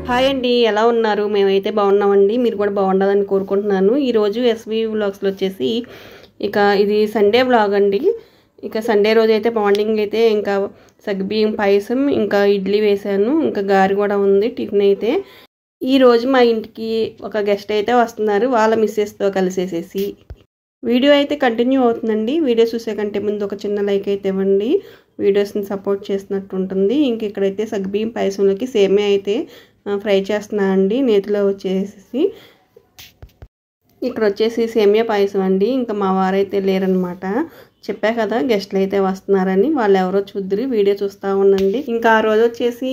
Hi అండి, ఎలా ఉన్నారు? మేమైతే బాగున్నామండి. మీరు కూడా బాగుండాలని కోరుకుంటున్నాను. ఈరోజు ఎస్వి వ్లాగ్స్లో వచ్చేసి ఇది సండే వ్లాగ్ అండి. సండే రోజు అయితే మార్నింగ్ అయితే ఇంకా సగ్గుబియ్యం పాయసం ఇంకా ఇడ్లీ వేశాను. ఇంకా గారి కూడా ఉంది టిఫిన్ అయితే. ఈరోజు మా ఇంటికి ఒక గెస్ట్ అయితే వస్తున్నారు, వాళ్ళ మిస్సెస్తో కలిసేసేసి. వీడియో అయితే కంటిన్యూ అవుతుందండి. వీడియో చూసే కంటే ముందు ఒక చిన్న లైక్ అయితే ఇవ్వండి, వీడియోస్ని సపోర్ట్ చేసినట్టు ఉంటుంది. ఇక్కడైతే సగ్గుబియ్యం పాయసంలోకి సేమియా అయితే ఫ్రై చేస్తున్నా అండి. నేతిలో వచ్చేసి ఇక్కడ వచ్చేసి సేమియా పాయసం అండి. ఇంకా మా వారైతే లేరనమాట. చెప్పా కదా గెస్ట్లు అయితే వస్తున్నారని. వాళ్ళు ఎవరో చూద్దరు, వీడియో చూస్తూ ఉండండి. ఇంకా ఆ రోజు వచ్చేసి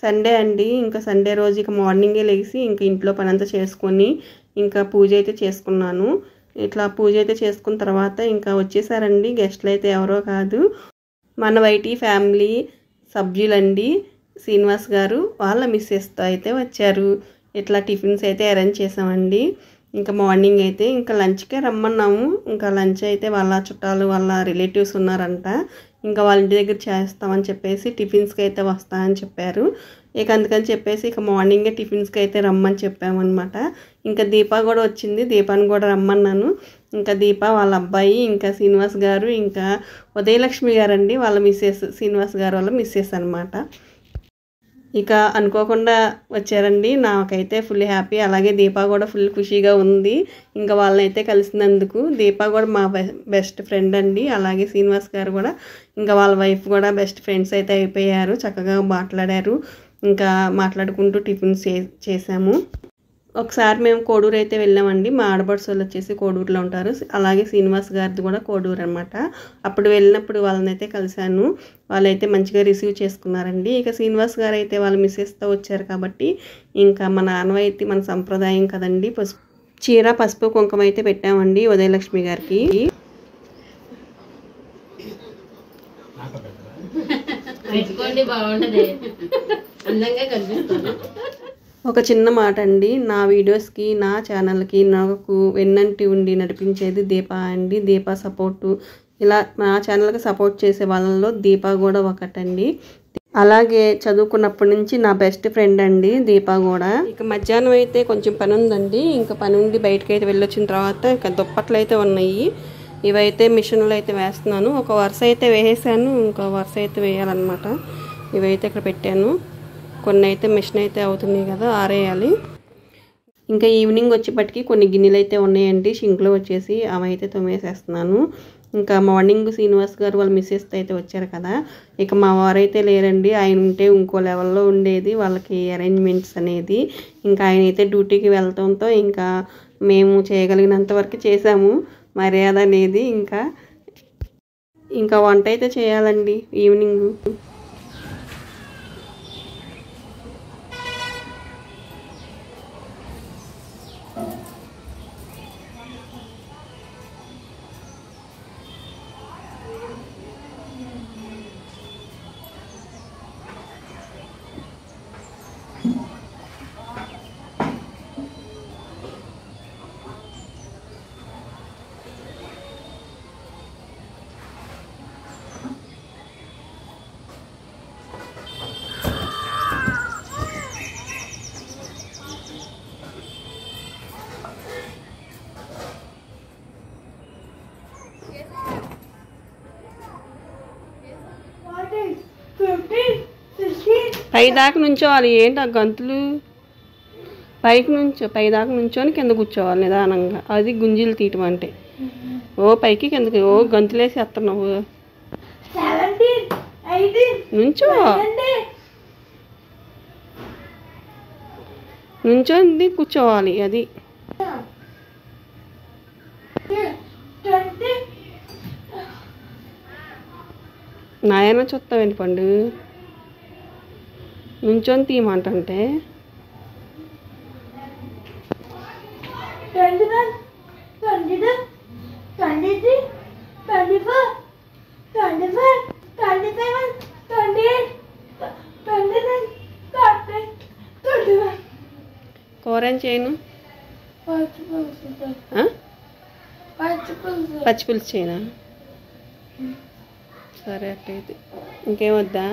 సండే అండి. ఇంకా సండే రోజు మార్నింగే లేచి ఇంకా ఇంట్లో పని అంతా చేసుకొని ఇంకా పూజ అయితే చేసుకున్నాను. ఇట్లా పూజ అయితే చేసుకున్న తర్వాత ఇంకా వచ్చేసారండి గెస్ట్లు అయితే. ఎవరో కాదు, మన వైటీ ఫ్యామిలీ సభ్యులండి. శ్రీనివాస్ గారు వాళ్ళ మిస్సెస్తో అయితే వచ్చారు. ఇట్లా టిఫిన్స్ అయితే అరేంజ్ చేసామండి. ఇంకా మార్నింగ్ అయితే ఇంకా లంచ్కే రమ్మన్నాము. ఇంకా లంచ్ అయితే వాళ్ళ చుట్టాలు వాళ్ళ రిలేటివ్స్ ఉన్నారంట. ఇంకా వాళ్ళ ఇంటి దగ్గర చేస్తామని చెప్పేసి టిఫిన్స్కి అయితే వస్తామని చెప్పారు. అందుకని చెప్పేసి మార్నింగే టిఫిన్స్కి అయితే రమ్మని చెప్పామన్నమాట. ఇంకా దీప కూడా వచ్చింది, దీపాని కూడా రమ్మన్నాను. ఇంకా దీప వాళ్ళ అబ్బాయి ఇంకా శ్రీనివాస్ గారు ఇంకా ఉదయలక్ష్మి గారండి వాళ్ళ మిస్సెస్, శ్రీనివాస్ గారు వాళ్ళ మిస్సెస్ అనమాట. అనుకోకుండా వచ్చారండి. నాకైతే ఫుల్ హ్యాపీ, అలాగే దీప కూడా ఫుల్ ఖుషీగా ఉంది ఇంకా వాళ్ళనైతే కలిసినందుకు. దీప కూడా మా బెస్ట్ ఫ్రెండ్ అండి. అలాగే శ్రీనివాస్ గారు కూడా ఇంకా వాళ్ళ వైఫ్ కూడా బెస్ట్ ఫ్రెండ్స్ అయితే అయిపోయారు. చక్కగా మాట్లాడారు. ఇంకా మాట్లాడుకుంటూ టిఫిన్స్ చేసాము. ఒకసారి మేము కోడూరు అయితే వెళ్ళామండి. మా ఆడబడుసు వాళ్ళు వచ్చేసి కోడూరులో ఉంటారు. అలాగే శ్రీనివాస్ గారిది కూడా కోడూరు అనమాట. అప్పుడు వెళ్ళినప్పుడు వాళ్ళని అయితే కలిశాను. వాళ్ళైతే మంచిగా రిసీవ్ చేసుకున్నారండి. శ్రీనివాస్ గారు అయితే వాళ్ళ మిస్సెస్తో వచ్చారు కాబట్టి ఇంకా మన ఆనవాయితీ, మన సంప్రదాయం కదండి, చీర పసుపు కుంకుమ అయితే పెట్టామండి ఉదయలక్ష్మి గారికి. ఒక చిన్న మాట అండి, నా వీడియోస్కి, నా ఛానల్కి నాకు వెన్నంటి ఉండి నడిపించేది దీప అండి. దీప సపోర్టు, ఇలా నా ఛానల్కి సపోర్ట్ చేసే వాళ్ళలో దీప కూడా ఒకటండి. అలాగే చదువుకున్నప్పటి నుంచి నా బెస్ట్ ఫ్రెండ్ అండి దీప కూడా. మధ్యాహ్నం అయితే కొంచెం పని ఉందండి. పని ఉండి బయటకు అయితే వెళ్ళొచ్చిన తర్వాత దుప్పట్లు అయితే ఉన్నాయి. ఇవైతే మిషన్లో అయితే వేస్తున్నాను. ఒక వరుస అయితే వేసాను, ఇంకో వరుస అయితే వేయాలన్నమాట. ఇవైతే ఇక్కడ పెట్టాను. కొన్ని అయితే మిషన్ అయితే అవుతున్నాయి కదా, ఆరేయాలి. ఈవినింగ్ వచ్చేపటికి కొన్ని గిన్నెలు అయితే ఉన్నాయండి సింక్లో వచ్చేసి, అవి అయితే తోమేసేస్తున్నాను. మార్నింగ్ శ్రీనివాస్ గారు వాళ్ళ మిస్సెస్ అయితే వచ్చారు కదా. మా వారైతే లేరండి. ఆయన ఉంటే ఇంకో లెవెల్లో ఉండేది వాళ్ళకి అరేంజ్మెంట్స్ అనేది. ఆయన అయితే డ్యూటీకి వెళ్ళటంతో మేము చేయగలిగినంత వరకు చేసాము మర్యాద అనేది. వంట అయితే చేయాలండి ఈవినింగ్. పైదాకా నుంచోవాలి. ఏంటి ఆ గంతులు? పైదాకా నుంచొని కింద కూర్చోవాలి నిదానంగా. అది గుంజీలు తీయటం అంటే. ఓ పైకి కిందకి ఓ గంతులేసి వస్తున్నావు. నుంచొని కూర్చోవాలి. అది నాయన చూస్తావేంటి పండు? నుంచొని తీయమంటే కూర ఏం చేయను, పచ్చిపులుసు చేయనా? సరే అట్టయితే. ఇంకేం వద్దా?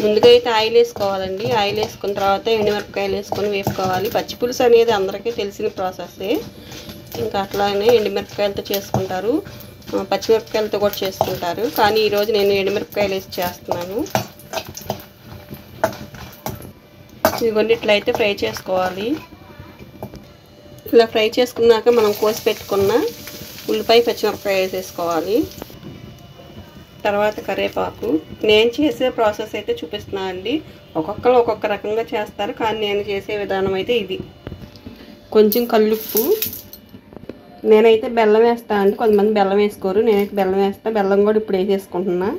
ముందుగా అయితే ఆయిల్ వేసుకోవాలండి. ఆయిల్ వేసుకున్న తర్వాత ఎండుమిరపకాయలు వేసుకొని వేపుకోవాలి. పచ్చిపులుసు అనేది అందరికీ తెలిసిన ప్రాసెస్సే. ఇంకా అట్లానే ఎండుమిరపకాయలతో చేసుకుంటారు, పచ్చిమిరపకాయలతో కూడా చేసుకుంటారు. కానీ ఈరోజు నేను ఎండుమిరపకాయలు వేసి చేస్తున్నాను. ఇదిగోండి ఇట్లా అయితే ఫ్రై చేసుకోవాలి. ఇలా ఫ్రై చేసుకున్నాక మనం కోసి పెట్టుకున్న ఉల్లిపాయ పచ్చిమిరపకాయ వేసేసుకోవాలి. తర్వాత కరివేపాకు. నేను చేసే ప్రాసెస్ అయితే చూపిస్తున్నాను అండి. ఒక్కొక్కరు ఒక్కొక్క రకంగా చేస్తారు, కానీ నేను చేసే విధానం అయితే ఇది. కొంచెం కల్లుప్పు. నేనైతే బెల్లం వేస్తాను అండి, కొంతమంది బెల్లం వేసుకోరు. నేనైతే బెల్లం వేస్తాను. బెల్లం కూడా ఇప్పుడు వేసేసుకుంటున్నా.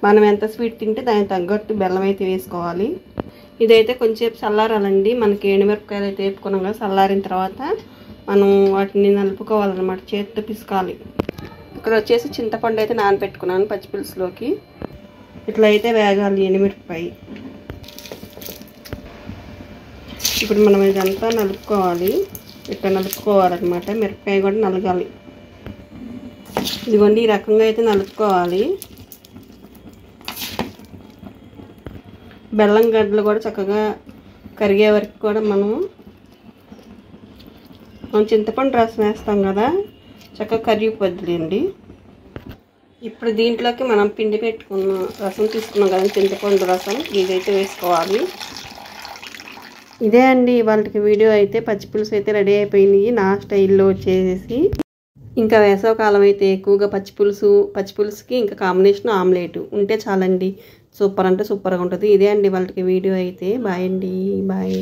మనం ఎంత స్వీట్ తింటే దానికి తగ్గట్టు బెల్లం అయితే వేసుకోవాలి. ఇదైతే కొంచెంసేపు చల్లారాలండి. మనకి ఎండుమిరపకాయలు అయితే వేపుకున్నాం కదా, చల్లారిన తర్వాత మనం వాటిని నలుపుకోవాలన్నమాట, చేతితో పిసకాలి. ఇక్కడ వచ్చేసి చింతపండు అయితే నానబెట్టుకున్నాను పచ్చిపులుసులోకి. ఇట్లా అయితే వేగాలి ఎండుమిరపకాయ. ఇప్పుడు మనం ఇదంతా నలుపుకోవాలి. ఇట్లా నలుపుకోవాలన్నమాట. మిరపకాయ కూడా నలగాలి. ఇదిగోండి ఈ రకంగా అయితే నలుపుకోవాలి. బెల్లం గడ్డలు కూడా చక్కగా కరిగే వరకు కూడా మనం చింతపండు రసం వేస్తాం కదా, చక్కగా కరిగిపోద్దులేండి. ఇప్పుడు దీంట్లోకి మనం పిండి పెట్టుకున్న రసం తీసుకున్నాం కదా, చింతపండు రసం, ఇదైతే వేసుకోవాలి. ఇదే అండి ఇవాళకి వీడియో అయితే. పచ్చిపులుసు అయితే రెడీ అయిపోయినాయి నా స్టైల్లో వచ్చేసి. ఇంకా వేసవకాలం అయితే ఎక్కువగా పచ్చిపులుసుకి ఇంకా కాంబినేషన్ ఆమ్లెట్ ఉంటే చాలండి. సూపర్ అంటే సూపర్గా ఉంటుంది. ఇదే అండి వాళ్ళకి వీడియో అయితే. బాయ్ అండి, బాయ్.